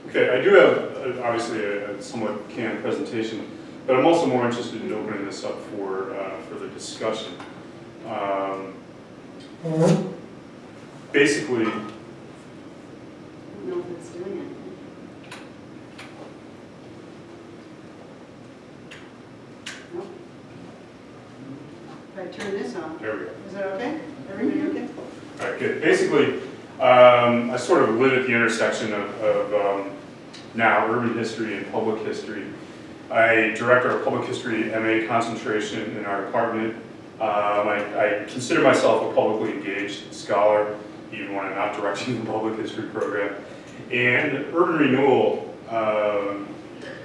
Okay, I do have obviously a somewhat canned presentation, but I'm also more interested in opening this up for further discussion. Basically, I don't know if it's doing anything. Nope. If I turn this on, there we go. is that okay? Everybody okay? All right, good. Basically, I sort of live at the intersection of now urban history and public history. I direct our public history MA concentration in our department. I consider myself a publicly engaged scholar, even when I'm not directing the public history program. And urban renewal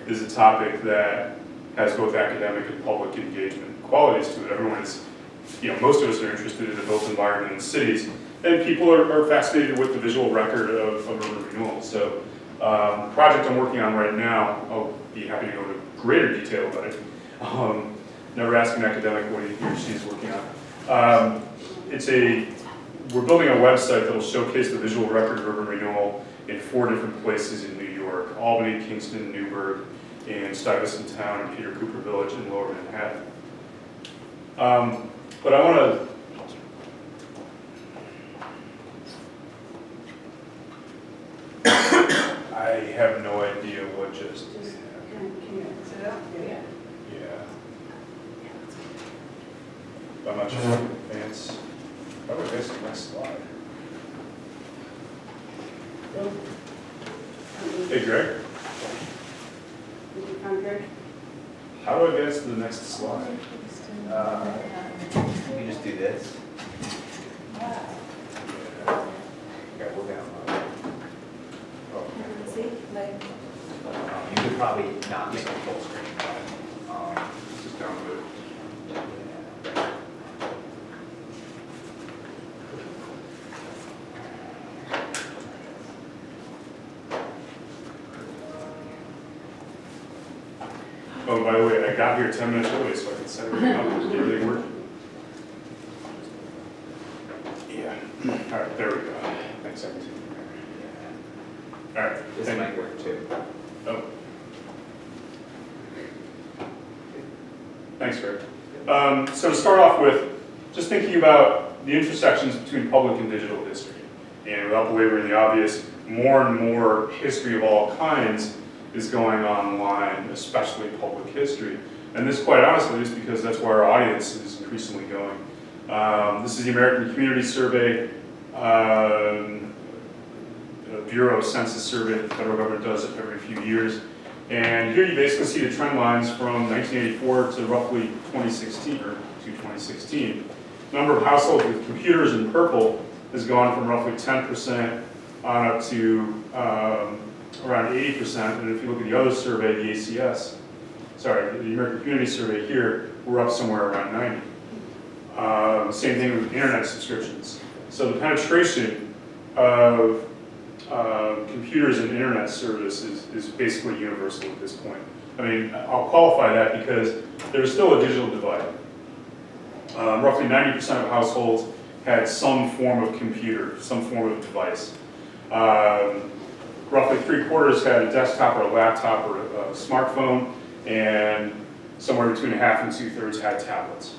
is a topic that has both academic and public engagement qualities to it. Everyone's, most of us are interested in the built environment in cities, and people are fascinated with the visual record of urban renewal. So the project I'm working on right now, I'll be happy to go into greater detail about it. Never ask an academic what he or she is working on. We're building a website that will showcase the visual record of urban renewal in 4 different places in New York: Albany, Kingston, Newburgh, and Stuyvesant Town, and Peter Cooper Village in Lower Manhattan. But I want to I have no idea what just. Can you fix it up? Yeah. Yeah. I'm not sure if I can advance. I would advance the next slide. Hey, Greg, Did you find Greg? how do I advance to the next slide? You just do this. Okay, we'll download. See, like, You could probably not make it full screen, but, Just download it. Oh, by the way, I got here 10 minutes early, so I can set everything up and get everything working. Yeah. All right, there we go. Thanks, everything. All right. this thank might you. work too. Oh. Thanks, Greg. So to start off with, just thinking about the intersections between public and digital history. And without belaboring the obvious, more and more history of all kinds is going online, especially public history. And this, quite honestly, is because that's where our audience is increasingly going. This is the American Community Survey, a Bureau Census survey that the federal government does every few years. And here you basically see the trend lines from 1984 to roughly 2016, or to 2016. Number of households with computers in purple has gone from roughly 10% on up to around 80%. And if you look at the other survey, the ACS, sorry, the American Community Survey here, we're up somewhere around 90. Same thing with internet subscriptions. So the penetration of computers and internet service is basically universal at this point. I mean, I'll qualify that because there's still a digital divide. Roughly 90% of households had some form of computer, some form of device. Roughly 3/4 had a desktop or a laptop or a smartphone, and somewhere between 1/2 and 2/3 had tablets.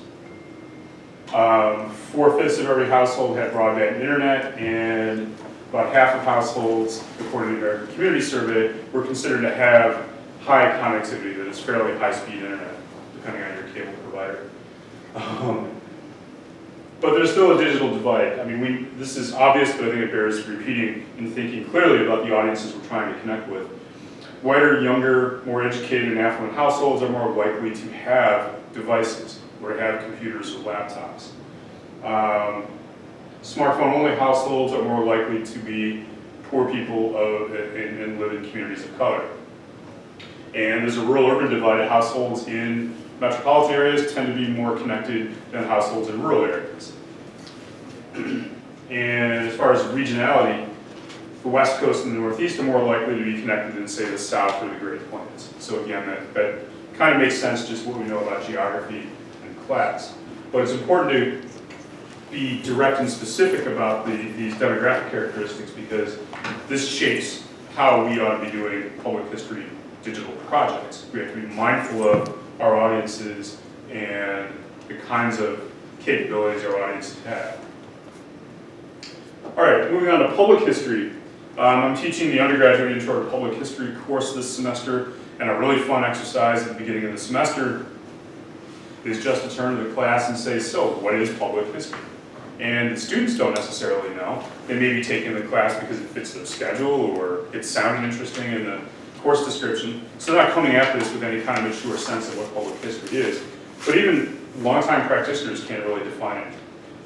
4/5 of every household had broadband internet, and about half of households, according to the American Community Survey, were considered to have high connectivity, that is fairly high-speed internet, depending on your cable provider. But there's still a digital divide. I mean, this is obvious, but I think it bears repeating and thinking clearly about the audiences we're trying to connect with. Whiter, younger, more educated and affluent households are more likely to have devices, or to have computers or laptops. Smartphone-only households are more likely to be poor people and live in communities of color. And there's a rural-urban divide. Households in metropolitan areas tend to be more connected than households in rural areas. And as far as regionality, the West Coast and the Northeast are more likely to be connected than, say, the South or the Great Plains. So again, that kind of makes sense, just what we know about geography and class. But it's important to be direct and specific about these demographic characteristics, because this shapes how we ought to be doing public history digital projects. We have to be mindful of our audiences and the kinds of capabilities our audiences have. All right, moving on to public history. I'm teaching the undergraduate intro to public history course this semester, and a really fun exercise at the beginning of the semester is just to turn to the class and say, so what is public history? And the students don't necessarily know. They may be taking the class because it fits their schedule or it sounded interesting in the course description. So they're not coming at this with any kind of mature sense of what public history is. But even longtime practitioners can't really define it.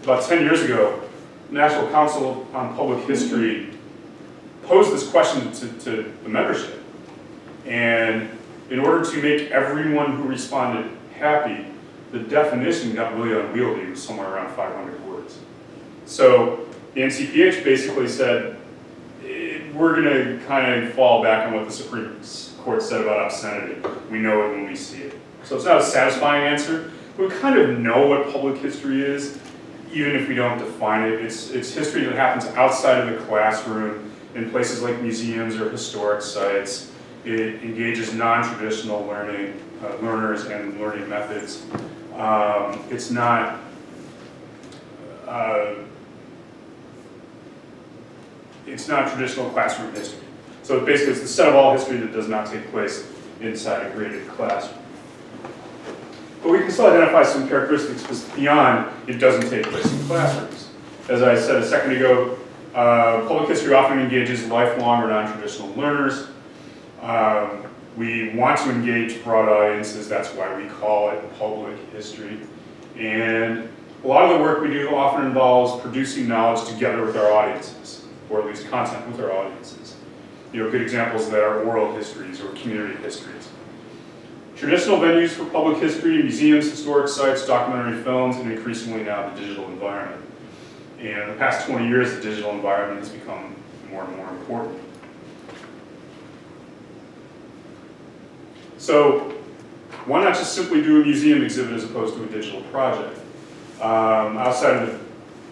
About 10 years ago, the National Council on Public History posed this question to the membership. And in order to make everyone who responded happy, the definition got really unwieldy. It was somewhere around 500 words. So the NCPH basically said, we're going to kind of fall back on what the Supreme Court said about obscenity. We know it when we see it. So it's not a satisfying answer. We kind of know what public history is, even if we don't define it. It's history that happens outside of the classroom in places like museums or historic sites. It engages non-traditional learners and learning methods. It's not traditional classroom history. So basically it's the set of all history that does not take place inside a graded classroom. But we can still identify some characteristics beyond it doesn't take place in classrooms. As I said a second ago, public history often engages lifelong or non-traditional learners. We want to engage broad audiences, that's why we call it public history. And a lot of the work we do often involves producing knowledge together with our audiences, or at least content with our audiences. Good examples of that are oral histories or community histories. Traditional venues for public history, museums, historic sites, documentary films, and increasingly now the digital environment. And in the past 20 years, the digital environment has become more and more important. So why not just simply do a museum exhibit as opposed to a digital project? Outside of the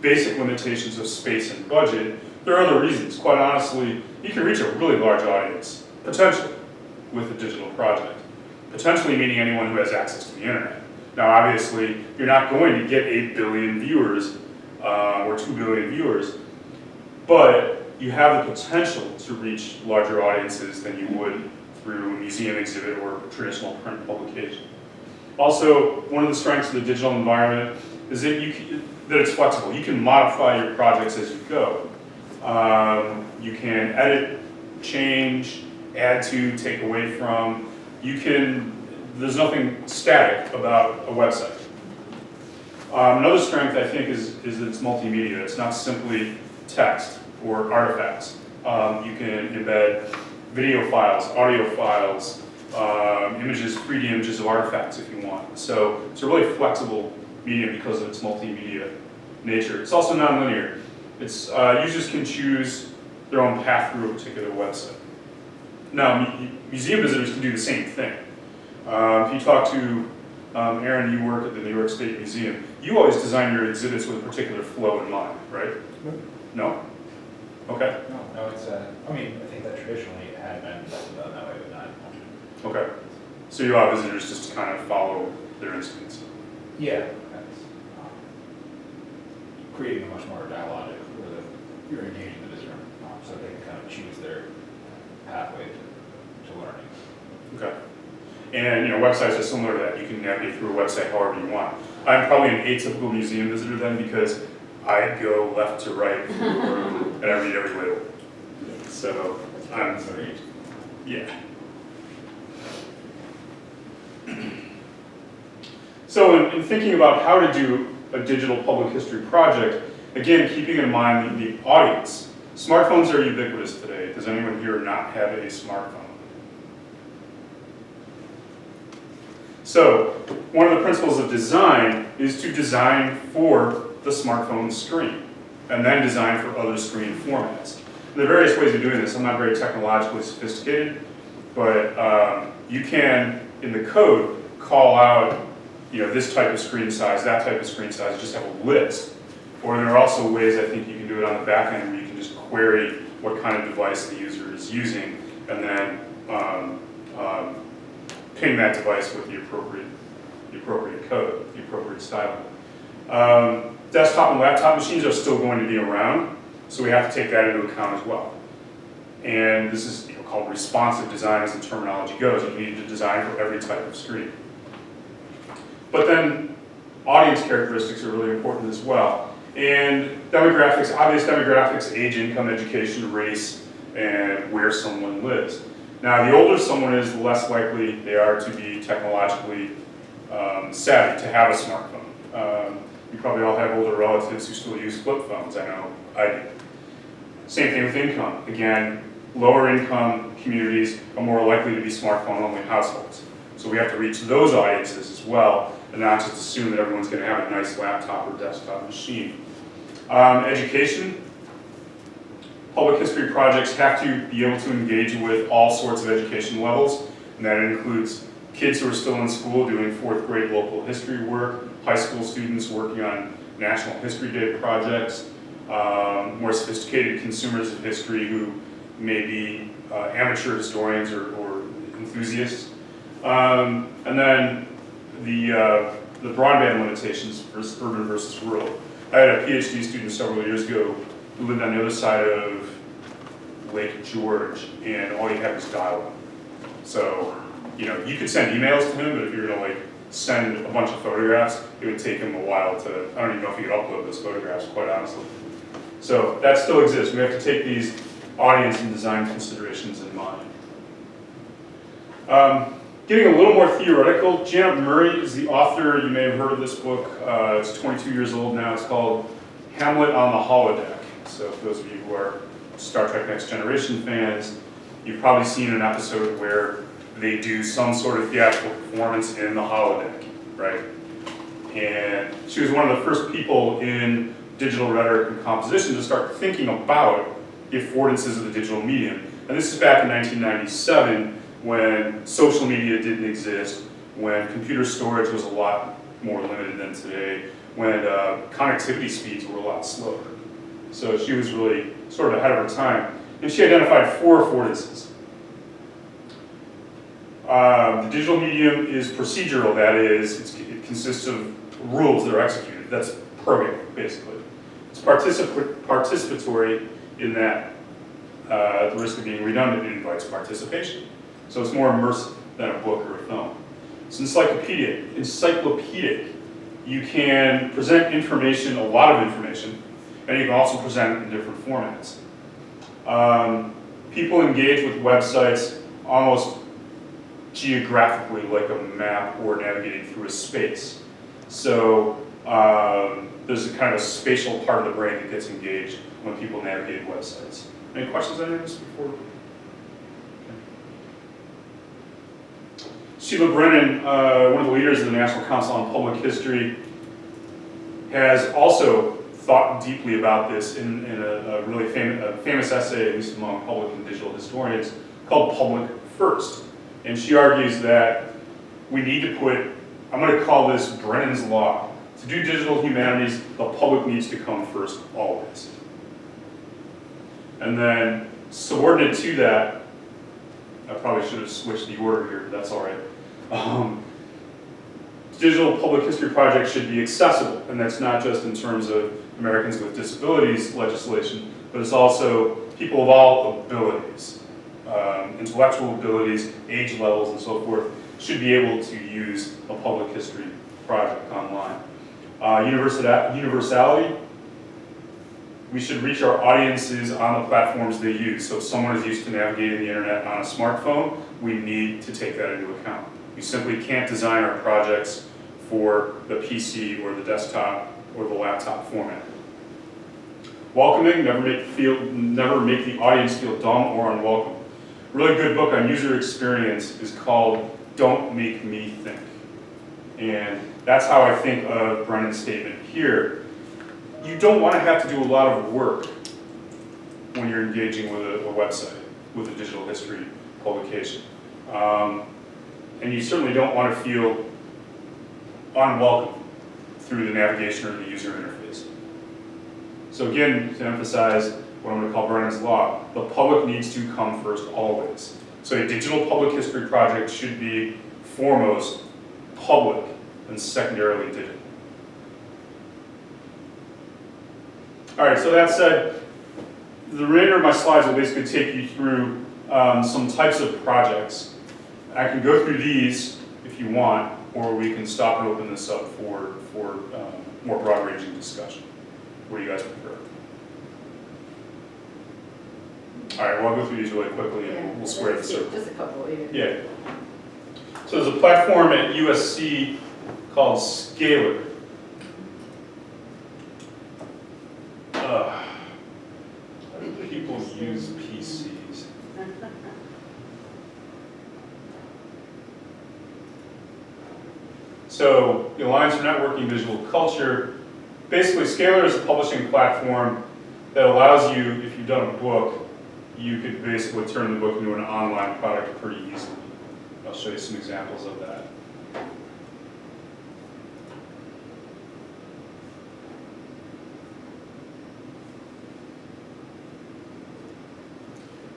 basic limitations of space and budget, there are other reasons. Quite honestly, you can reach a really large audience, potentially, with a digital project. Potentially meaning anyone who has access to the internet. Now obviously, you're not going to get 8 billion viewers or 2 billion viewers, but you have the potential to reach larger audiences than you would through a museum exhibit or traditional print publication. Also, one of the strengths of the digital environment is that it's flexible. You can modify your projects as you go. You can edit, change, add to, take away from. There's nothing static about a website. Another strength, I think, is that it's multimedia. It's not simply text or artifacts. You can embed video files, audio files, images, 3D images of artifacts if you want. So it's a really flexible medium because of its multimedia nature. It's also nonlinear. Users can choose their own path through a particular website. Now, museum visitors can do the same thing. If you talk to Aaron, you work at the New York State Museum, you always design your exhibits with a particular flow in mind, right? No? Okay. No, it's, I think that traditionally it had been done that way, but not. Okay. So you allow visitors just to kind of follow their instincts. Yeah, that's creating a much more dialogic where you're engaging the visitor, so they can kind of choose their pathway to learning. Okay. And websites are similar to that. You can navigate through a website however you want. I'm probably an atypical museum visitor then because I go left to right through the room and I read every label. So I'm yeah. So in thinking about how to do a digital public history project, again, keeping in mind the audience. Smartphones are ubiquitous today. Does anyone here not have a smartphone? So one of the principles of design is to design for the smartphone screen and then design for other screen formats. There are various ways of doing this. I'm not very technologically sophisticated, but you can, in the code, call out this type of screen size, that type of screen size, just have a list. Or there are also ways I think you can do it on the back end where you can just query what kind of device the user is using, and then ping that device with the appropriate code, the appropriate style. Desktop and laptop machines are still going to be around, so we have to take that into account as well. And this is called responsive design as the terminology goes. You need to design for every type of screen. But then audience characteristics are really important as well. And demographics, obvious demographics, age, income, education, race, and where someone lives. Now, the older someone is, the less likely they are to be technologically savvy, to have a smartphone. You probably all have older relatives who still use flip phones. I know I do. Same thing with income. Again, lower income communities are more likely to be smartphone-only households. So we have to reach those audiences as well, and not just assume that everyone's going to have a nice laptop or desktop machine. Education. Public history projects have to be able to engage with all sorts of education levels, and that includes kids who are still in school doing 4th grade local history work, high school students working on National History Day projects, more sophisticated consumers of history who may be amateur historians or enthusiasts. And then the broadband limitations versus urban versus rural. I had a PhD student several years ago who lived on the other side of Lake George, and all he had was dial-up. So, you could send emails to him, but if you're gonna send a bunch of photographs, it would take him a while to, I don't even know if he could upload those photographs, quite honestly. So that still exists. We have to take these audience and design considerations in mind. Getting a little more theoretical, Janet Murray is the author. You may have heard of this book. It's 22 years old now. It's called Hamlet on the Holodeck. So for those of you who are Star Trek Next Generation fans, you've probably seen an episode where they do some sort of theatrical performance in the holodeck, right? And she was one of the first people in digital rhetoric and composition to start thinking about the affordances of the digital medium. And this is back in 1997 when social media didn't exist, when computer storage was a lot more limited than today, when connectivity speeds were a lot slower. So she was really sort of ahead of her time. And she identified 4 affordances. The digital medium is procedural, that is, it consists of rules that are executed. That's programming, basically. It's participatory in that, at the risk of being redundant, it invites participation. So it's more immersive than a book or a film. It's encyclopedic. You can present information, a lot of information, and you can also present it in different formats. People engage with websites almost geographically like a map or navigating through a space. So there's a kind of a spatial part of the brain that gets engaged when people navigate websites. Any questions on this before? Sheila Brennan, one of the leaders of the National Council on Public History, has also thought deeply about this in a really famous essay, at least among public and digital historians, called Public First. And she argues that we need to put, I'm going to call this Brennan's Law. To do digital humanities, the public needs to come first, always. And then, subordinate to that, I probably should have switched the order here, but that's all right. Digital public history projects should be accessible, and that's not just in terms of Americans with Disabilities legislation, but it's also people of all abilities, intellectual abilities, age levels, and so forth, should be able to use a public history project online. Universality, we should reach our audiences on the platforms they use. So if someone is used to navigating the internet on a smartphone, we need to take that into account. We simply can't design our projects for the PC or the desktop or the laptop format. Welcoming, never make the audience feel dumb or unwelcome. A really good book on user experience is called Don't Make Me Think. And that's how I think of Brennan's statement here. You don't want to have to do a lot of work when you're engaging with a website, with a digital history publication. And you certainly don't want to feel unwelcome through the navigation or the user interface. So again, to emphasize, what I'm going to call Brennan's Law. The public needs to come first always. So a digital public history project should be foremost public and secondarily digital. All right, so that said, the remainder of my slides will basically take you through some types of projects. I can go through these if you want, or we can stop and open this up for more broad-ranging discussion. What do you guys prefer? All right, well, I'll go through these really quickly and we'll square the circle. Just a couple, yeah. Yeah. So there's a platform at USC called Scalar. How do people use PCs? So the Alliance for Networking Visual Culture, basically Scalar is a publishing platform that allows you, if you've done a book, you could basically turn the book into an online product pretty easily. I'll show you some examples of that.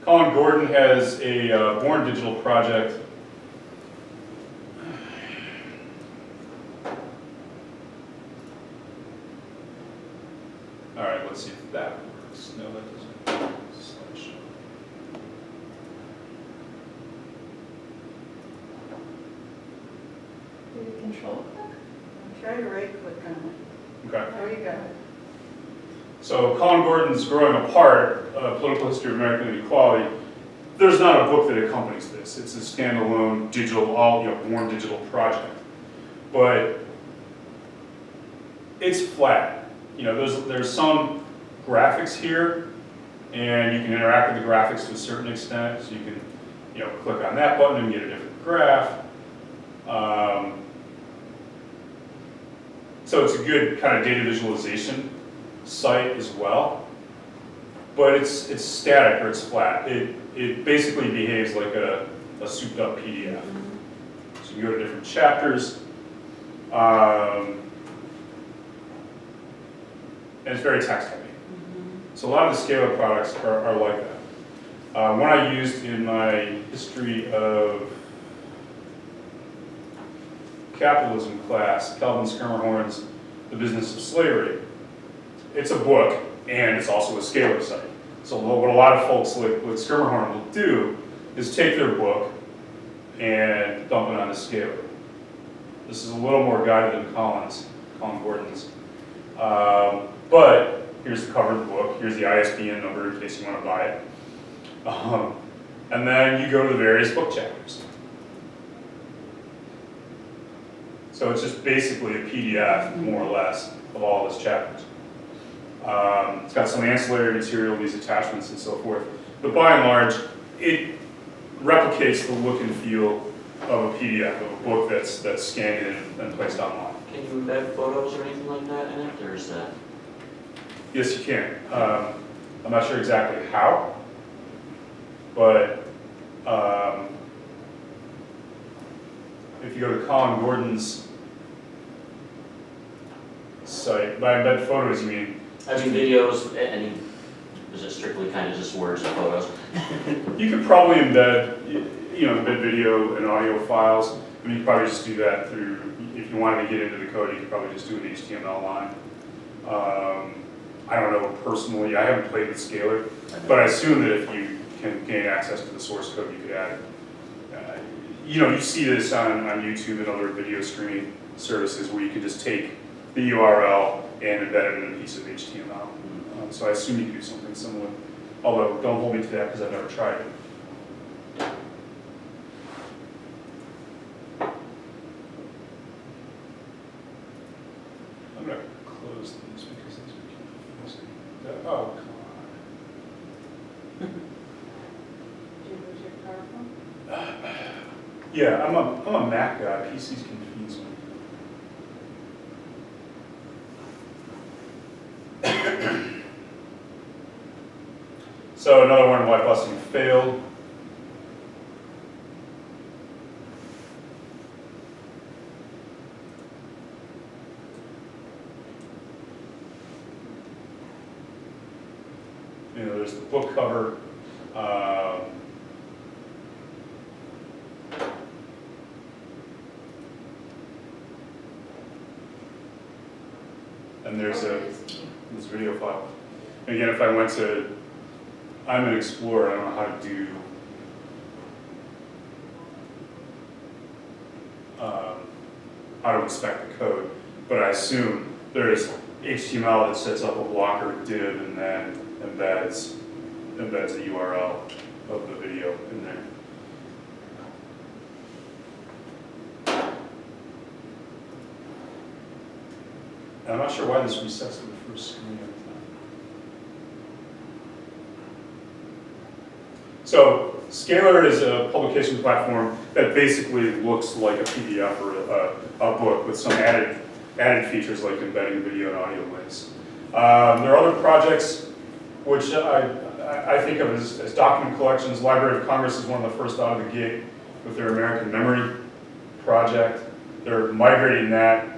Colin Gordon has a Born Digital project. All right, let's see if that works. No, that doesn't. Slideshow. Do you control click? Try to right click on it. Okay. There you go. So Colin Gordon's Growing Apart, Political History of American Inequality. There's not a book that accompanies this. It's a standalone digital, Born Digital project. But it's flat. There's some graphics here, and you can interact with the graphics to a certain extent. So you can, click on that button and get a different graph. So it's a good kind of data visualization site as well. But it's static or it's flat. It basically behaves like a souped up PDF. So you go to different chapters. And it's very text heavy. So a lot of the Scalar products are like that. One I used in my history of capitalism class, Calvin Schermerhorn's The Business of Slavery. It's a book, and it's also a Scalar site. So what a lot of folks like Schermerhorn will do is take their book and dump it onto Scalar. This is a little more guided than Colin Gordon's. But here's the cover of the book. Here's the ISBN number in case you want to buy it. And then you go to the various book chapters. So it's just basically a PDF, more or less, of all its chapters. It's got some ancillary material, these attachments and so forth. But by and large, it replicates the look and feel of a PDF, of a book that's scanned in and placed online. Can you embed photos or anything like that in it, or is that? Yes, you can. I'm not sure exactly how, but if you go to Colin Gordon's site, by embed photos, you mean? I mean videos, is it strictly kind of just words and photos? You could probably embed, embed video and audio files. I mean, you could probably just do that through, if you wanted to get into the code, you could probably just do an HTML line. I don't know personally, I haven't played with Scalar, but I assume that if you can gain access to the source code, you could add it. You see this on YouTube and other video streaming services where you can just take the URL and embed it in a piece of HTML. So I assume you can do something similar, although don't hold me to that because I've never tried it. I'm going to close these because these are confusing. Oh, come on. Did you lose your PowerPoint? Yeah, I'm a Mac guy. PCs confuse me. So another one, why busing failed. there's the book cover. And there's this video file. Again, if I went to, I'm an explorer, I don't know how to do how to inspect the code, but I assume there's HTML that sets up a blocker div and then embeds the URL of the video in there. And I'm not sure why this resets to the first screen every time. So Scalar is a publication platform that basically looks like a PDF or a book with some added features like embedding video and audio links. There are other projects which I think of as document collections. Library of Congress is one of the first out of the gate with their American Memory project. They're migrating that.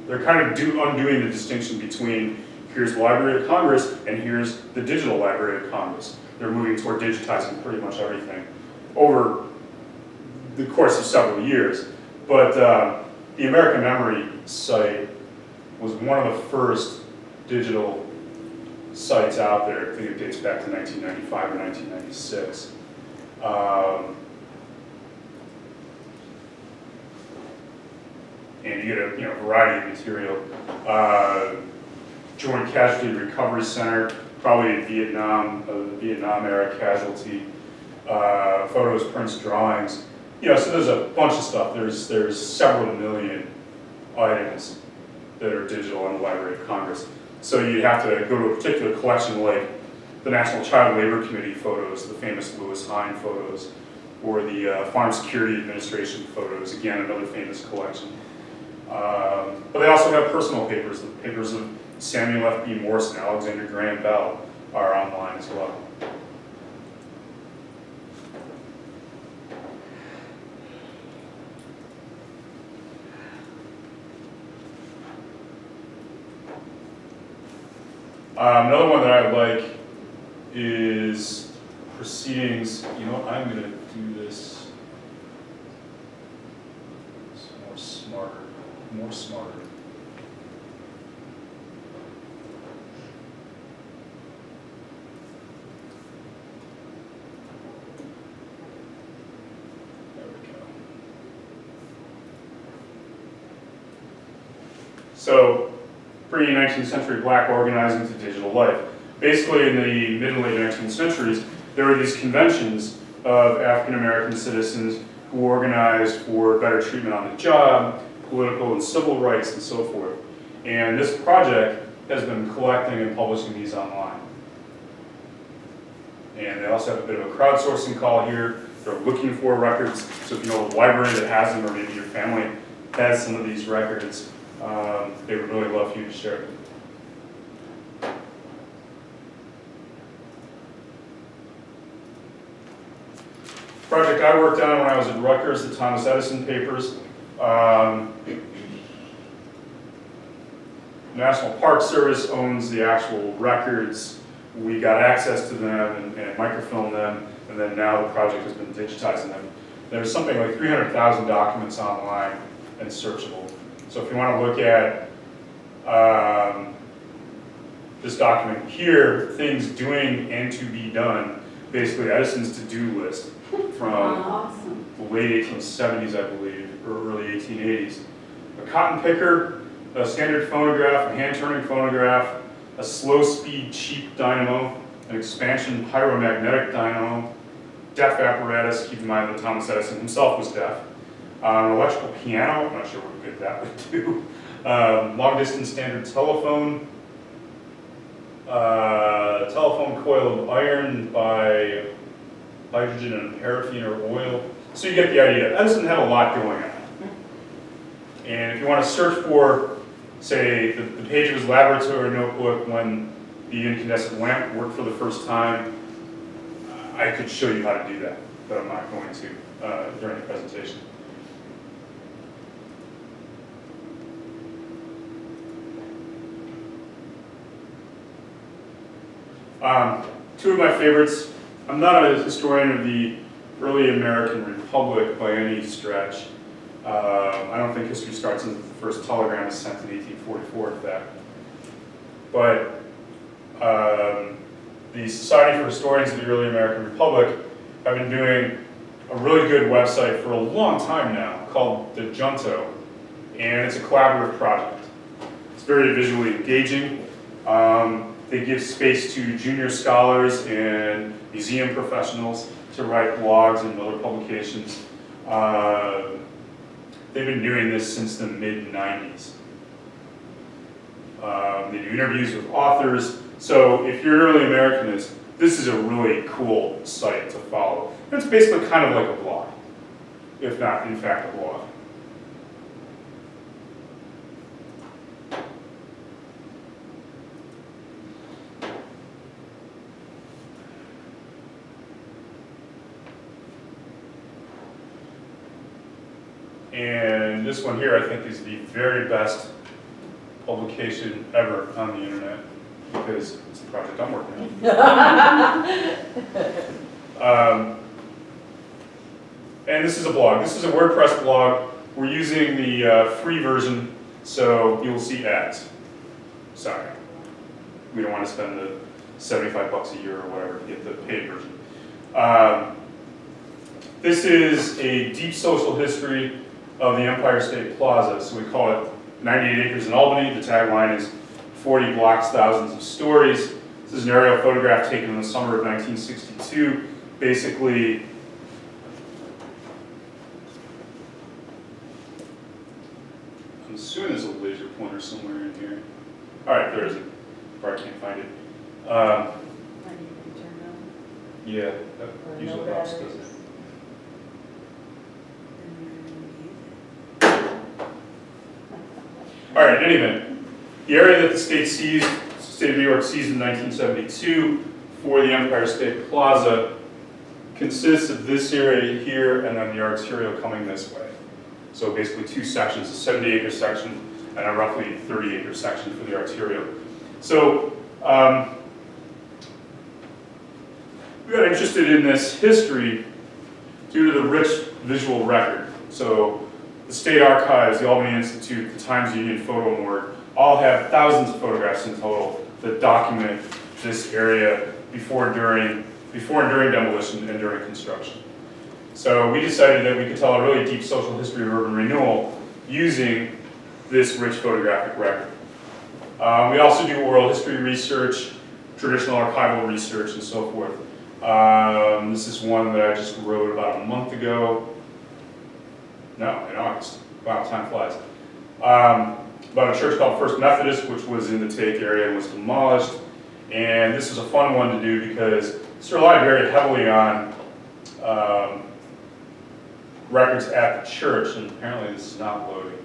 They're kind of undoing the distinction between here's the Library of Congress and here's the Digital Library of Congress. They're moving toward digitizing pretty much everything over the course of several years. But the American Memory site was one of the first digital sites out there. I think it dates back to 1995 or 1996. And you get a variety of material. Joint Casualty Recovery Center, probably a Vietnam era casualty. Photos, prints, drawings. So there's a bunch of stuff. There's several million items that are digital in the Library of Congress. So you'd have to go to a particular collection like the National Child Labor Committee photos, the famous Lewis Hine photos, or the Farm Security Administration photos, again, another famous collection. But they also have personal papers. The papers of Samuel F. B. Morse and Alexander Graham Bell are online as well. Another one that I like is proceedings. You know what, I'm going to do this more smarter. There we go. So, bringing 19th century black organizing to digital life. Basically, in the mid and late 19th centuries, there were these conventions of African American citizens who organized for better treatment on the job, political and civil rights, and so forth. And this project has been collecting and publishing these online. And they also have a bit of a crowdsourcing call here. They're looking for records, so if you know a library that has them, or maybe your family has some of these records, they would really love for you to share them. Project I worked on when I was at Rutgers, the Thomas Edison papers. National Park Service owns the actual records. We got access to them and microfilmed them, and then now the project has been digitizing them. There's something like 300,000 documents online and searchable. So if you want to look at this document here, things doing and to be done, basically Edison's to-do list from Awesome. the late 1870s, I believe, or early 1880s. A cotton picker, a standard phonograph, a hand-turning phonograph, a slow-speed cheap dynamo, an expansion pyromagnetic dynamo, deaf apparatus, keep in mind that Thomas Edison himself was deaf, an electrical piano, I'm not sure what good that would do, long-distance standard telephone, telephone coil of iron by hydrogen and paraffin or oil. So you get the idea. Edison had a lot going on. And if you want to search for, say, the page of his laboratory notebook when the incandescent lamp worked for the first time, I could show you how to do that, but I'm not going to during the presentation. two of my favorites. I'm not a historian of the early American Republic by any stretch. I don't think history starts since the first telegram was sent in 1844, in fact. But the Society for Historians of the Early American Republic have been doing a really good website for a long time now called the Junto, and it's a collaborative project. It's very visually engaging. They give space to junior scholars and museum professionals to write blogs and other publications. They've been doing this since the mid-90s. They do interviews with authors. So if you're an early Americanist, this is a really cool site to follow. It's basically kind of like a blog, if not, in fact, a blog. And this one here, I think, is the very best publication ever on the internet, because it's the project I'm working on. And this is a blog. This is a WordPress blog. We're using the free version, so you'll see ads. Sorry. We don't want to spend the $75 a year or whatever to get the paid version. This is a deep social history of the Empire State Plaza. So we call it 98 Acres in Albany. The tagline is 40 blocks, thousands of stories. This is an aerial photograph taken in the summer of 1962. Basically, I'm assuming there's a laser pointer somewhere in here. All right, there isn't, or I can't find it. I need to be turned on. Yeah, Or that no usually helps, doesn't batteries. it? All right, in any event, the area that the state of New York seized in 1972 for the Empire State Plaza consists of this area here and then the arterial coming this way. So basically two sections, a 70-acre section and a roughly 30-acre section for the arterial. So we got interested in this history due to the rich visual record. So the State Archives, the Albany Institute, the Times-Union Photo Morgue, all have thousands of photographs in total that document this area before and during demolition and during construction. So we decided that we could tell a really deep social history of urban renewal using this rich photographic record. We also do oral history research, traditional archival research, and so forth. This is one that I just wrote about a month ago. No, in August. Wow, time flies. About a church called First Methodist, which was in the Take area and was demolished. And this is a fun one to do because it's relied very heavily on records at the church, and apparently this is not loading.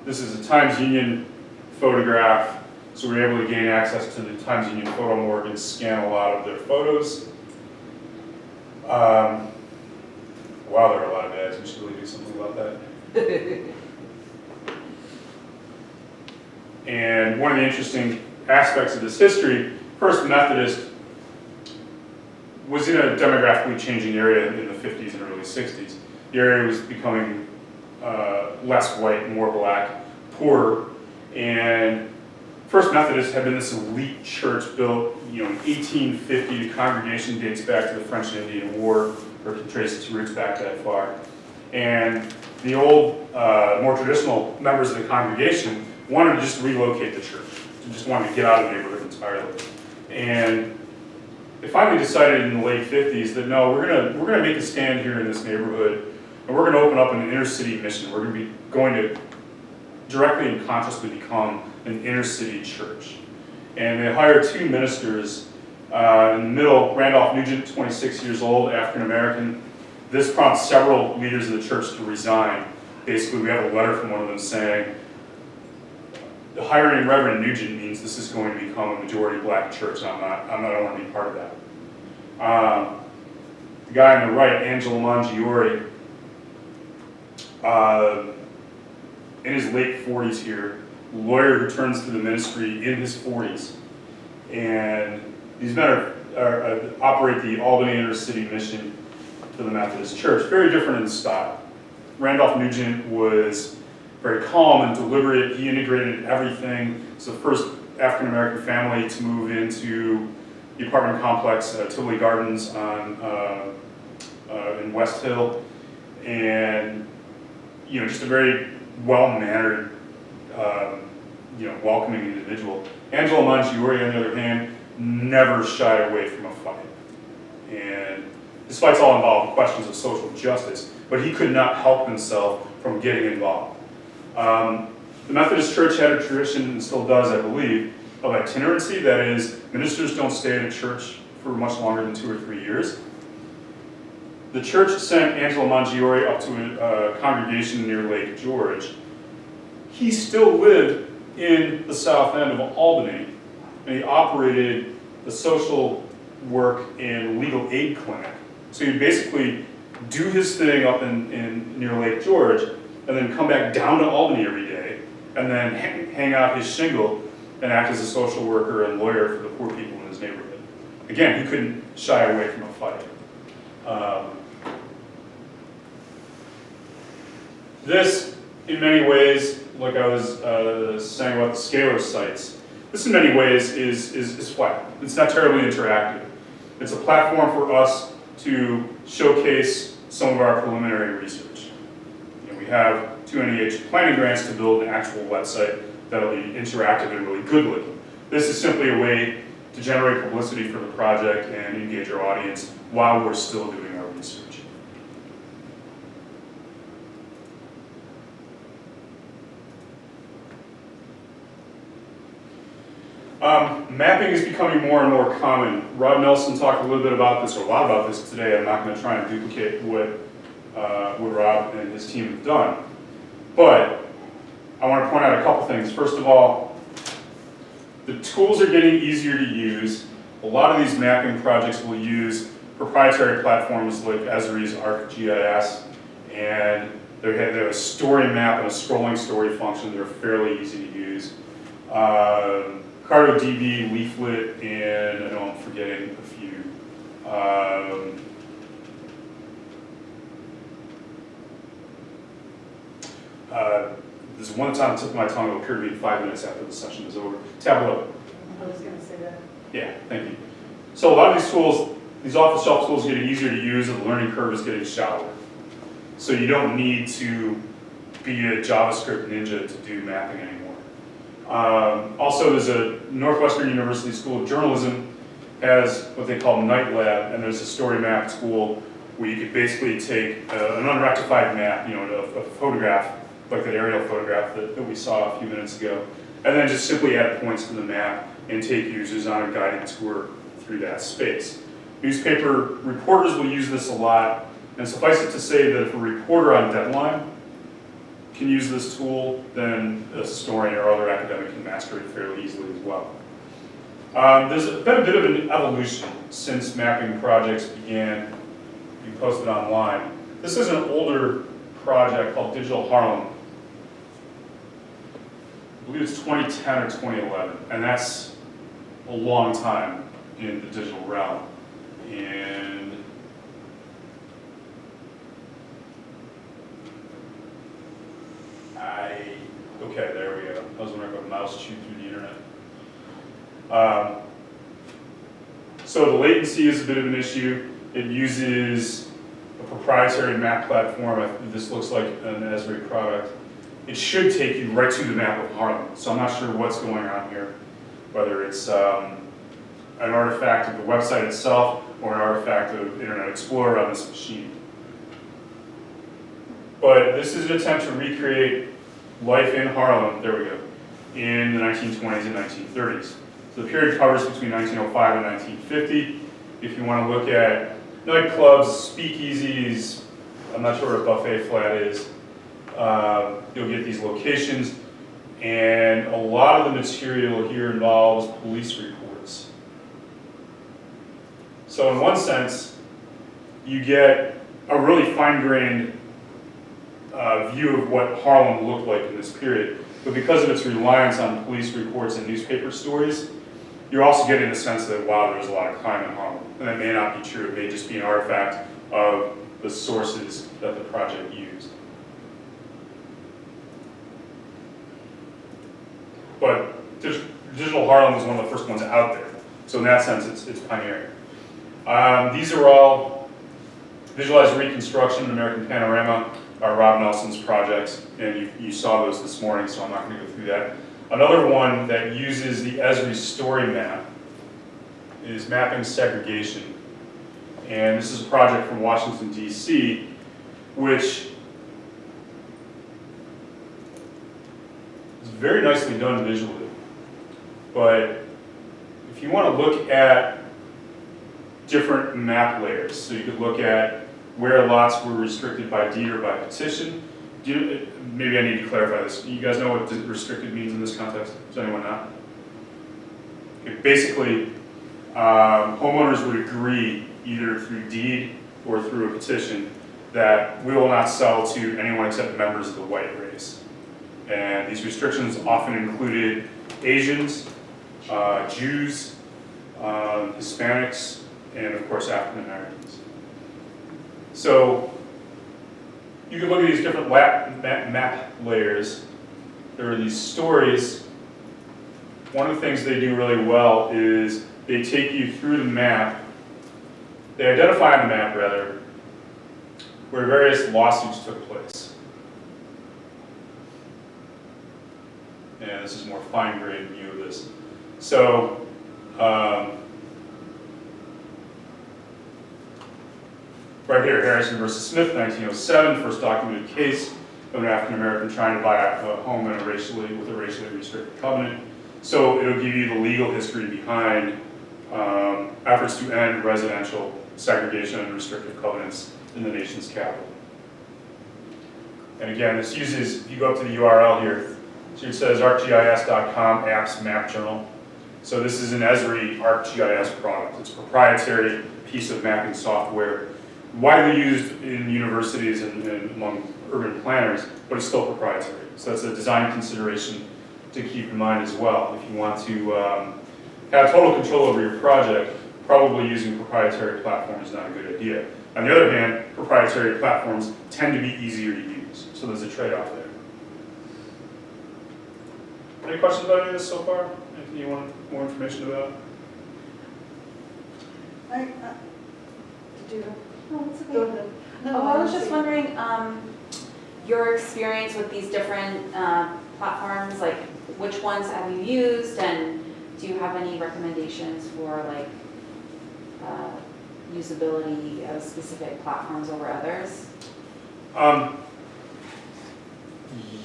This is a Times-Union photograph, so we were able to gain access to the Times-Union Photo Morgue and scan a lot of their photos. Wow, there are a lot of ads. We should really do something about that. And one of the interesting aspects of this history, First Methodist was in a demographically changing area in the 50s and early 60s. The area was becoming less white, more black, poorer, and First Methodist had been this elite church built, in 1850. The congregation dates back to the French and Indian War, or can trace its roots back that far. And the old, more traditional members of the congregation wanted to just relocate the church. They just wanted to get out of the neighborhood entirely. And they finally decided in the late 50s that no, we're gonna make a stand here in this neighborhood, and we're gonna open up an inner city mission. We're gonna be going to directly and consciously become an inner city church. And they hired two ministers. In the middle, Randolph Nugent, 26 years old, African American. This prompts several leaders of the church to resign. Basically, we have a letter from one of them saying, the hiring Reverend Nugent means this is going to become a majority black church, and I don't want to be part of that. The guy on the right, Angelo Mangiore, in his late 40s here, lawyer who turns to the ministry in his 40s. And these men operate the Albany Intercity Mission for the Methodist Church. Very different in style. Randolph Nugent was very calm and deliberate. He integrated everything. He's the first African-American family to move into the apartment complex, Tivoli Gardens in West Hill. And, just a very well-mannered, welcoming individual. Angelo Mongiore, on the other hand, never shied away from a fight. And his fights all involved questions of social justice, but he could not help himself from getting involved. The Methodist Church had a tradition, and still does, I believe, of itinerancy. That is, ministers don't stay in a church for much longer than 2 or 3 years. The church sent Angelo Mongiore up to a congregation near Lake George. He still lived in the south end of Albany, and he operated the social work and legal aid clinic. So he'd basically do his thing up in near Lake George, and then come back down to Albany every day, and then hang out his shingle and act as a social worker and lawyer for the poor people in his neighborhood. Again, he couldn't shy away from a fight. This, in many ways, like I was saying about the scalar sites, this in many ways is flat. It's not terribly interactive. It's a platform for us to showcase some of our preliminary research. We have 2 NEH planning grants to build an actual website that'll be interactive and really good looking. This is simply a way to generate publicity for the project and engage our audience while we're still doing our research. Mapping is becoming more and more common. Rob Nelson talked a little bit about this, or a lot about this today. I'm not going to try and duplicate what Rob and his team have done. But I want to point out a couple things. First of all, the tools are getting easier to use. A lot of these mapping projects will use proprietary platforms like Esri's ArcGIS, and they have a story map and a scrolling story function that are fairly easy to use. CartoDB, Leaflet, and I know I'm forgetting a few. There's one that's on the tip of my tongue. It'll occur to me 5 minutes after the session is over. Tableau. I was going to say that. Yeah, thank you. So a lot of these tools, these off-the-shelf tools, are getting easier to use, and the learning curve is getting shallower. So you don't need to be a JavaScript ninja to do mapping anymore. Also, there's a Northwestern University School of Journalism has what they call Night Lab, and there's a story map tool where you could basically take an unrectified map, a photograph, like that aerial photograph that we saw a few minutes ago, and then just simply add points to the map and take users on a guided tour through that space. Newspaper reporters will use this a lot, and suffice it to say that if a reporter on deadline can use this tool, then a historian or other academic can master it fairly easily as well. There's been a bit of an evolution since mapping projects began being posted online. This is an older project called Digital Harlem. I believe it's 2010 or 2011, and that's a long time in the digital realm. And okay, there we go. I was wondering if a mouse chewed through the internet. So the latency is a bit of an issue. It uses a proprietary map platform. This looks like an Esri product. It should take you right to the map of Harlem. So I'm not sure what's going on here, whether it's an artifact of the website itself or an artifact of Internet Explorer on this machine. But this is an attempt to recreate life in Harlem, there we go, in the 1920s and 1930s. So the period covers between 1905 and 1950. If you want to look at nightclubs, speakeasies, I'm not sure what a buffet flat is, you'll get these locations, and a lot of the material here involves police reports. So in one sense, you get a really fine-grained view of what Harlem looked like in this period. But because of its reliance on police reports and newspaper stories, you're also getting the sense that, wow, there's a lot of crime in Harlem. And that may not be true. It may just be an artifact of the sources that the project used. But Digital Harlem was one of the first ones out there. So in that sense, it's pioneering. These are all visualized reconstruction, American Panorama, are Rob Nelson's projects, and you saw those this morning, so I'm not going to go through that. Another one that uses the Esri story map is mapping segregation. And this is a project from Washington, D.C., which is very nicely done visually. But if you want to look at different map layers, so you could look at where lots were restricted by deed or by petition. Maybe I need to clarify this. You guys know what restricted means in this context? Does anyone not? Okay, basically, homeowners would agree either through deed or through a petition that we will not sell to anyone except members of the white race. And these restrictions often included Asians, Jews, Hispanics, and of course African Americans. So you can look at these different map layers. There are these stories. One of the things they do really well is they take you through the map. They identify on the map, rather, where various lawsuits took place. And this is a more fine-grained view of this. So, right here, Harrison versus Smith, 1907, first documented case of an African American trying to buy a home with a racially restricted covenant. So it'll give you the legal history behind efforts to end residential segregation and restrictive covenants in the nation's capital. And again, this uses, if you go up to the URL here, so it says arcgis.com apps map journal. So this is an Esri ArcGIS product. It's a proprietary piece of mapping software, widely used in universities and among urban planners, but it's still proprietary. So that's a design consideration to keep in mind as well. If you want to have total control over your project, probably using proprietary platforms is not a good idea. On the other hand, proprietary platforms tend to be easier to use, so there's a trade-off there. Any questions about any of this so far? Anything you want more information about? Did you No, it's okay. go ahead? No, Oh, I was just wondering, your experience with these different platforms, like which ones have you used, and do you have any recommendations for like usability of specific platforms over others?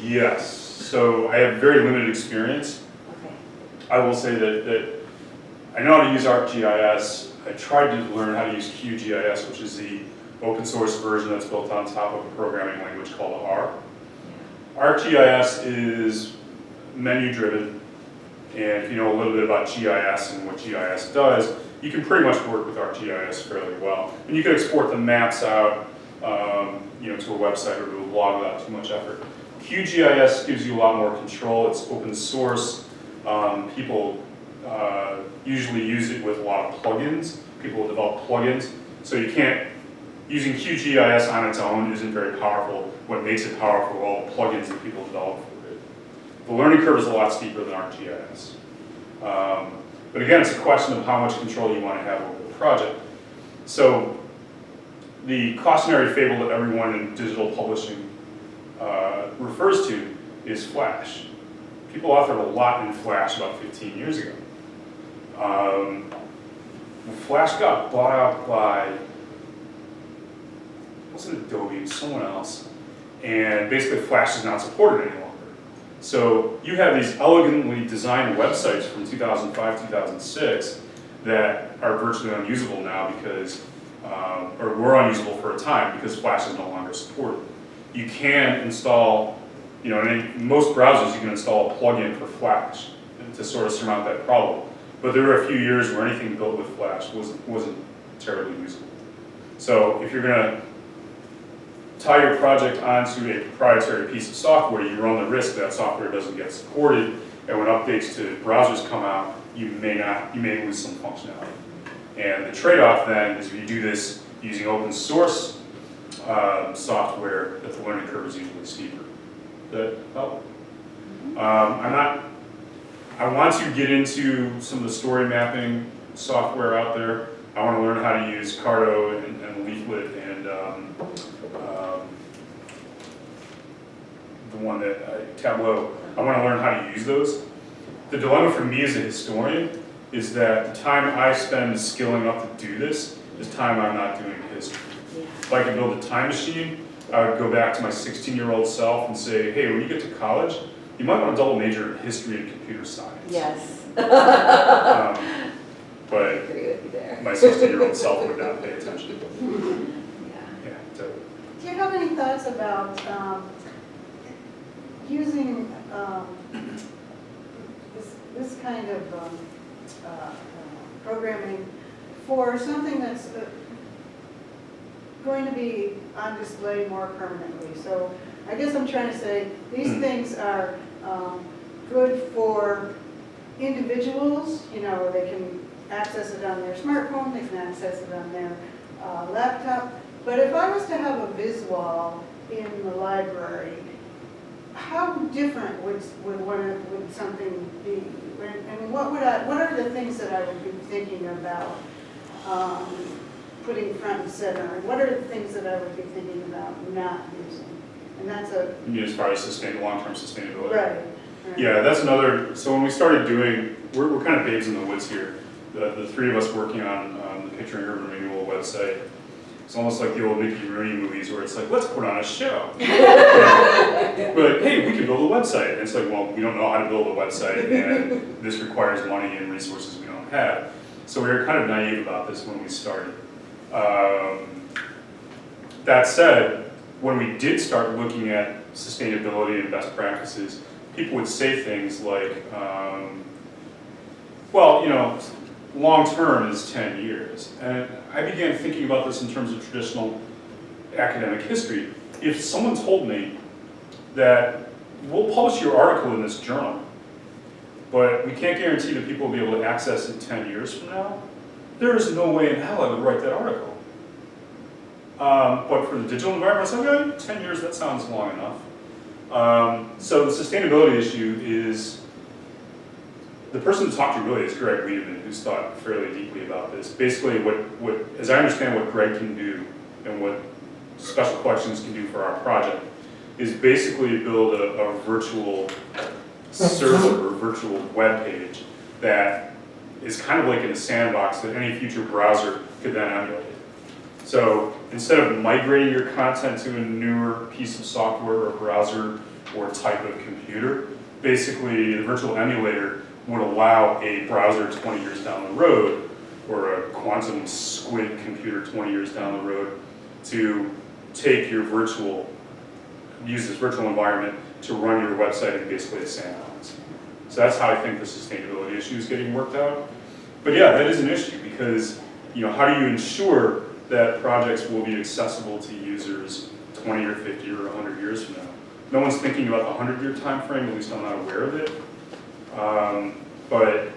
Yes. So I have very limited experience. Okay. I will say that I know how to use ArcGIS. I tried to learn how to use QGIS, which is the open source version that's built on top of a programming language called R. ArcGIS is menu driven, and if you know a little bit about GIS and what GIS does, you can pretty much work with ArcGIS fairly well. And you can export the maps out to a website or to a blog without too much effort. QGIS gives you a lot more control. It's open source. People usually use it with a lot of plugins. People develop plugins. So you can't, using QGIS on its own isn't very powerful. What makes it powerful are all the plugins that people develop for it. The learning curve is a lot steeper than ArcGIS. But again, it's a question of how much control you want to have over the project. So the cautionary fable that everyone in digital publishing refers to is Flash. People authored a lot in Flash about 15 years ago. Flash got bought out by, it wasn't Adobe, it was someone else. And basically Flash is not supported any longer. So you have these elegantly designed websites from 2005, 2006 that are virtually unusable now because, or were unusable for a time because Flash is no longer supported. You can install, in most browsers you can install a plugin for Flash to sort of surmount that problem. But there were a few years where anything built with Flash wasn't terribly usable. So if you're going to tie your project onto a proprietary piece of software, you run the risk that software doesn't get supported And when updates to browsers come out, you may lose some functionality. And the trade-off then is if you do this using open source software, that the learning curve is usually steeper. Does that help? I want to get into some of the story mapping software out there. I want to learn how to use Carto and Leaflet and the one that, Tableau. I want to learn how to use those. The dilemma for me as a historian is that the time I spend skilling up to do this is time I'm not doing history. Yeah. If I could build a time machine, I would go back to my 16-year-old self and say, hey, when you get to college, you might want to double major in history and computer science. Yes. But I agree with you there. my 16-year-old self would not pay attention. Yeah. Yeah, so, Do you have any thoughts about using this kind of programming for something that's going to be on display more permanently? So I guess I'm trying to say these things are good for individuals. You know, they can access it on their smartphone, they can access it on their laptop. But if I was to have a viz wall in the library, how different would something be? And what are the things that I would be thinking about putting front and center? And what are the things that I would be thinking about not using? And that's a you mean as far as long-term sustainability? right. Yeah, that's another, so when we started doing, we're kind of babes in the woods here. The three of us working on the Picturing Urban Renewal website. It's almost like the old Mickey Rooney movies where it's like, let's put on a show. We're like, hey, we can build a website. And it's like, well, we don't know how to build a website, and this requires money and resources we don't have. So we were kind of naive about this when we started. That said, when we did start looking at sustainability and best practices, people would say things like, well, you know, long term is 10 years. And I began thinking about this in terms of traditional academic history. If someone told me that we'll publish your article in this journal, but we can't guarantee that people will be able to access it 10 years from now, there is no way in hell I would write that article. But for the digital environment, I said, okay, 10 years, that sounds long enough. So the sustainability issue is, the person to talk to really is Greg Wiedemann, who's thought fairly deeply about this. Basically, as I understand what Greg can do and what special collections can do for our project, is basically build a virtual server or virtual web page that is kind of like in a sandbox that any future browser could then emulate. So instead of migrating your content to a newer piece of software or browser or type of computer, basically the virtual emulator would allow a browser 20 years down the road, or a quantum squid computer 20 years down the road, to take your use this virtual environment to run your website in basically a sandbox. So that's how I think the sustainability issue is getting worked out. But yeah, that is an issue because, you know, how do you ensure that projects will be accessible to users 20 or 50 or 100 years from now? No one's thinking about the 100-year time frame, at least I'm not aware of it. But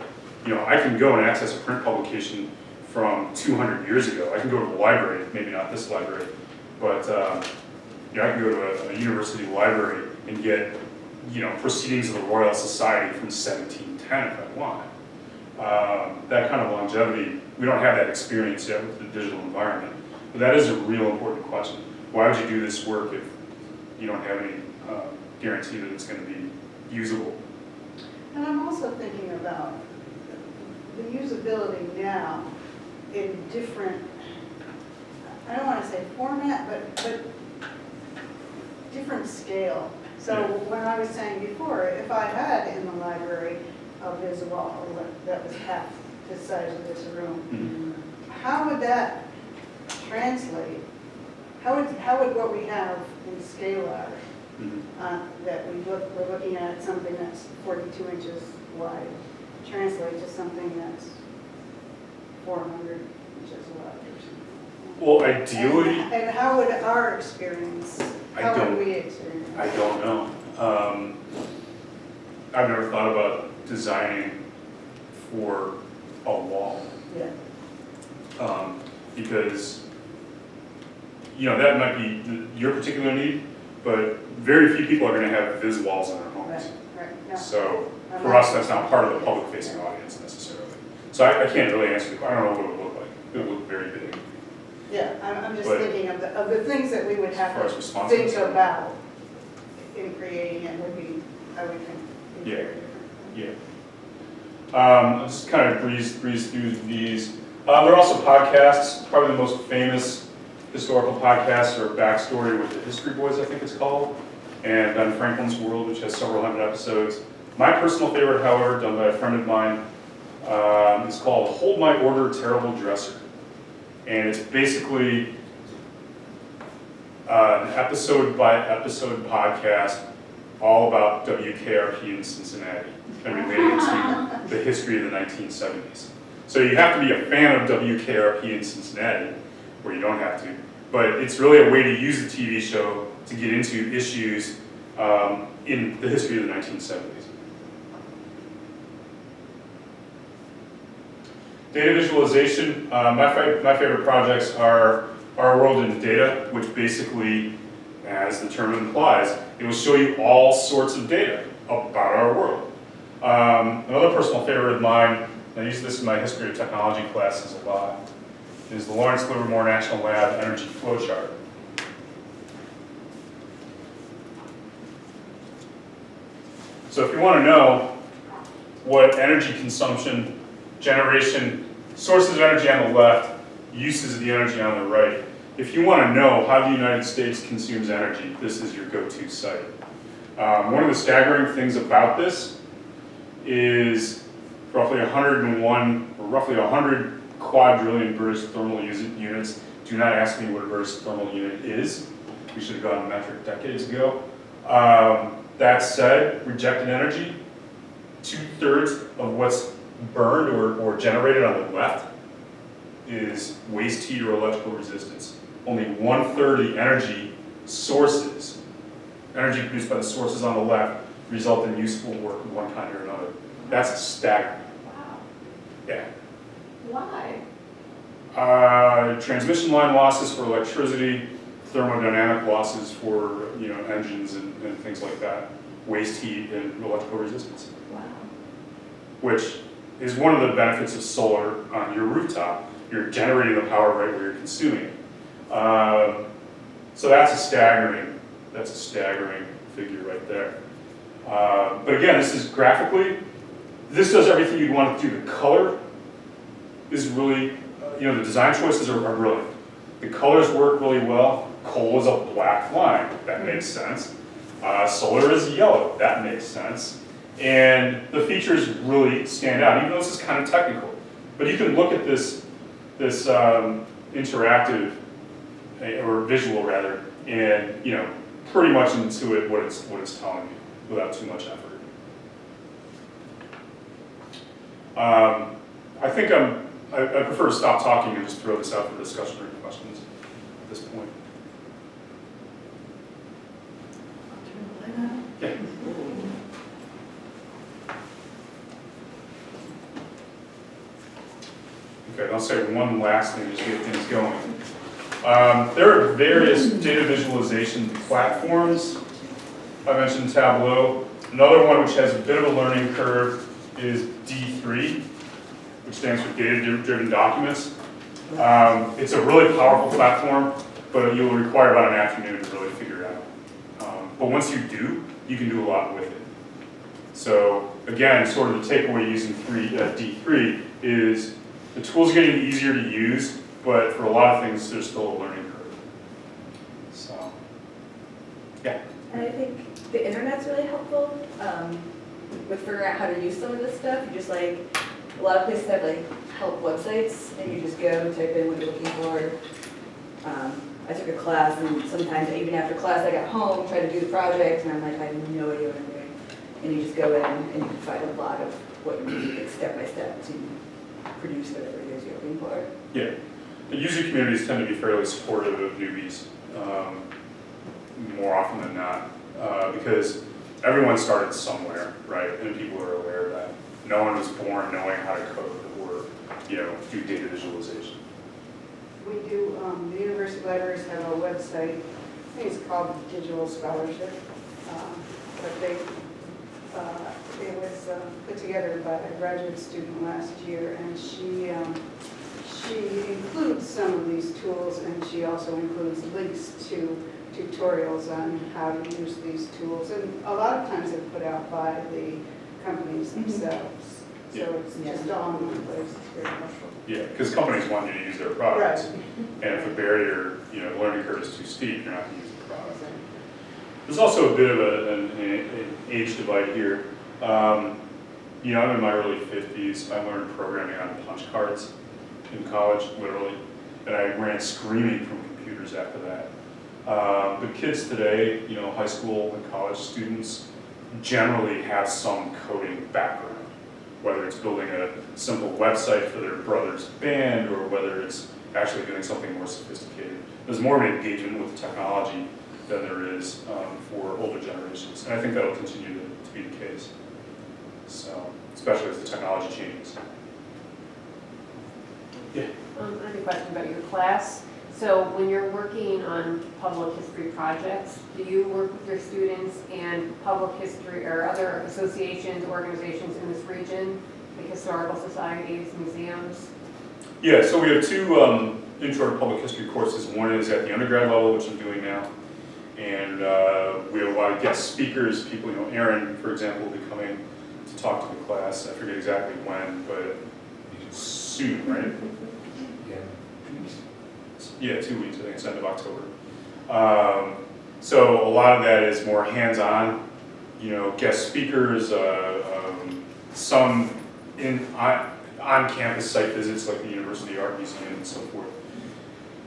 you know, I can go and access a print publication from 200 years ago. I can go to the library, maybe not this library, but you know, I can go to a university library and get, you know, Proceedings of the Royal Society from 1710 if I want. That kind of longevity, we don't have that experience yet with the digital environment. But that is a real important question. Why would you do this work if you don't have any guarantee that it's going to be usable? And I'm also thinking about the usability now in different, I don't want to say format, but different scale. So when I was saying before, if I had in the library a viz wall that was half the size of this room, how would that translate? How would what we have in Scalar, that we're looking at something that's 42 inches wide, translate to something that's 400 inches wide or something? Well, ideally, And how would our experience, how would we experience? I don't know. I've never thought about designing for a wall. Yeah. Because, that might be your particular need, but very few people are gonna have viz walls in their homes. Right, no. So for us, that's not part of the public facing audience necessarily. So I can't really answer the question. I don't know what it would look like. It would look very big. Yeah, I'm just But- thinking of the things that we would As have far as to responses. think about in creating it would be, I would think, be Yeah. very different. Yeah. I'll just kind of breeze through these. There are also podcasts. Probably the most famous historical podcasts are Backstory with the History Boys, I think it's called, and Ben Franklin's World, which has several hundred episodes. My personal favorite, however, done by a friend of mine, is called Hold My Order, Terrible Dresser. And it's basically an episode by episode podcast all about WKRP in Cincinnati and related to the history of the 1970s. So you have to be a fan of WKRP in Cincinnati, or you don't have to, but it's really a way to use the TV show to get into issues in the history of the 1970s. Data visualization, my favorite projects are Our World in Data, which basically, as the term implies, it will show you all sorts of data about our world. Another personal favorite of mine, I use this in my history of technology classes a lot, is the Lawrence Livermore National Lab Energy Flow Chart. So if you want to know what energy consumption, generation, sources of energy on the left, uses of the energy on the right, if you want to know how the United States consumes energy, this is your go-to site. One of the staggering things about this is roughly 100 quadrillion British thermal units. Do not ask me what a British thermal unit is. We should have gone metric decades ago. That said, rejected energy, 2/3 of what's burned or generated on the left is waste heat or electrical resistance. Only 1/3 of the energy sources, energy produced by the sources on the left, result in useful work of one kind or another. That's staggering. Wow. Yeah. Why? Transmission line losses for electricity, thermodynamic losses for engines and things like that, waste heat and electrical resistance, Wow. which is one of the benefits of solar on your rooftop. You're generating the power right where you're consuming it. So that's a staggering figure right there. But again, this is graphically, this does everything you'd want it to do. The color is really, the design choices are brilliant. The colors work really well. Coal is a black line, that makes sense. Solar is yellow, that makes sense. And the features really stand out, even though this is kind of technical. But you can look at this interactive, or visual rather, and pretty much intuit what it's telling you without too much effort. I think I prefer to stop talking and just throw this out for discussion or questions at this point. Yeah. Okay, I'll say one last thing just to get things going. There are various data visualization platforms. I mentioned Tableau. Another one which has a bit of a learning curve is D3, which stands for Data-Driven Documents. It's a really powerful platform, but you'll require about an afternoon to really figure it out. But once you do, you can do a lot with it. So again, sort of the takeaway using D3 is the tool's getting easier to use, but for a lot of things, there's still a learning curve. So, yeah. And I think the internet's really helpful with figuring out how to use some of this stuff. You just a lot of places have help websites, and you just go type in what you're looking for. I took a class, and sometimes even after class, I got home, tried to do the project, and I'm I have no idea what I'm doing. And you just go in, and you can find a lot of what you need, step by step, to produce whatever it is you're looking for. Yeah. The user communities tend to be fairly supportive of newbies, more often than not, because everyone started somewhere, right? And people are aware of that. No one was born knowing how to code or, do data visualization. We do, the university libraries have a website, I think it's called Digital Scholarship. But it was put together by a graduate student last year, and she includes some of these tools, and she also includes links to tutorials on how to use these tools. And a lot of times they're put out by the companies themselves. So it's just all in one place, it's very helpful. Yeah, because companies want you to use their products. Right. And if a barrier, learning curve is too steep, you're not going to use the product. There's also a bit of an age divide here. I'm in my early 50s. I learned programming on punch cards in college, literally. And I ran screaming from computers after that. But kids today, high school and college students, generally have some coding background, whether it's building a simple website for their brother's band or whether it's actually doing something more sophisticated. There's more of an engagement with technology than there is for older generations. And I think that'll continue to be the case. So, especially as the technology changes. Yeah. I have a question about your class. So when you're working on public history projects, do you work with your students and public history or other associations, organizations in this region, like historical societies, museums? Yeah, so we have two intro to public history courses. One is at the undergrad level, which I'm doing now. And we have a lot of guest speakers, people, Aaron, for example, will be coming to talk to the class. I forget exactly when, but soon, right? Yeah, 2 weeks, I think it's end of October. So a lot of that is more hands-on, guest speakers, some on-campus site visits like the University Art Museum and so forth.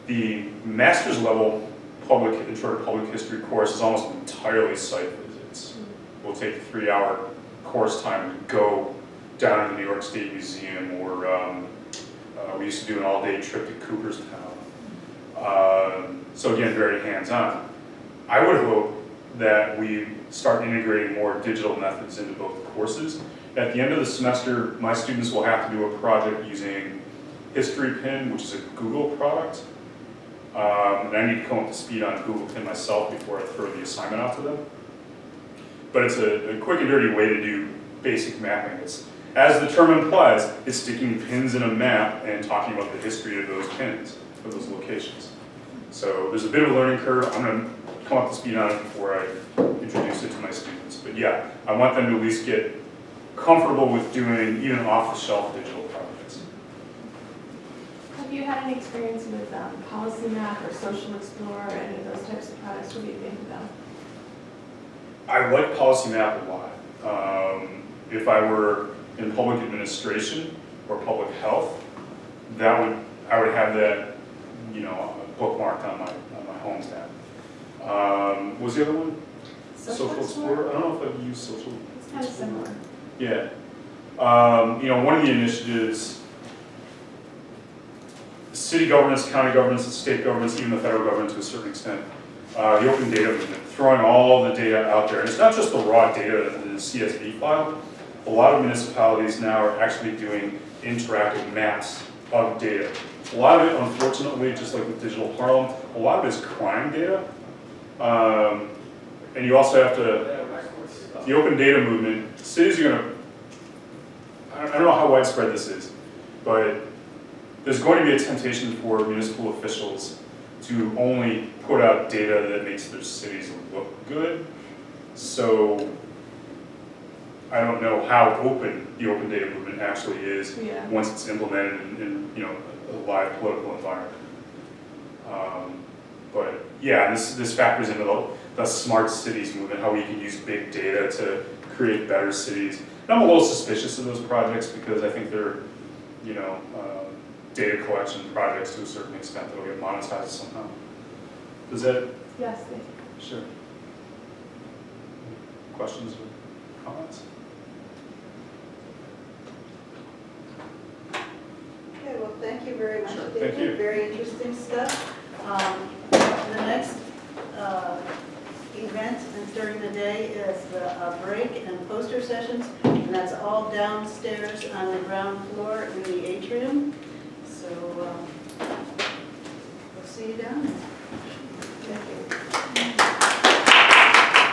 The master's level intro to public history course is almost entirely site visits. We'll take a 3-hour course time to go down to the New York State Museum, or we used to do an all-day trip to Cooperstown. So again, very hands-on. I would hope that we start integrating more digital methods into both courses. At the end of the semester, my students will have to do a project using History Pin, which is a Google product. And I need to come up to speed on Google Pin myself before I throw the assignment out to them. But it's a quick and dirty way to do basic mapping. It's, as the term implies, it's sticking pins in a map and talking about the history of those pins, of those locations. So there's a bit of a learning curve. I'm going to come up to speed on it before I introduce it to my students. But yeah, I want them to at least get comfortable with doing even off-the-shelf digital projects. Have you had any experience with Policy Map or Social Explorer, any of those types of products? What do you think about? I like Policy Map a lot. If I were in public administration or public health, I would have that, bookmarked on my home tab. What was the other one? Social Explorer. I don't know if I've used Social. It's kind of similar. Yeah. One of the initiatives, city governments, county governments, state governments, even the federal government to a certain extent, the open data movement, throwing all the data out there. And it's not just the raw data, the CSV file. A lot of municipalities now are actually doing interactive maps of data. A lot of it, unfortunately, just like with Digital Harlem, a lot of it is crime data. And you also have to, the open data movement, cities are going to, I don't know how widespread this is, but there's going to be a temptation for municipal officials to only put out data that makes their cities look good. So I don't know how open the open data movement actually is once it's implemented in a live political environment. But yeah, this factors into the smart cities movement, how we can use big data to create better cities. And I'm a little suspicious of those projects because I think they're, data collection projects to a certain extent that will get monetized somehow. Does that? Yes, thank you. Sure. Questions or comments? Okay, well, thank you very much. Sure, thank you. Very interesting stuff. The next event and during the day is the break and poster sessions, and that's all downstairs on the ground floor in the atrium. So we'll see you down there.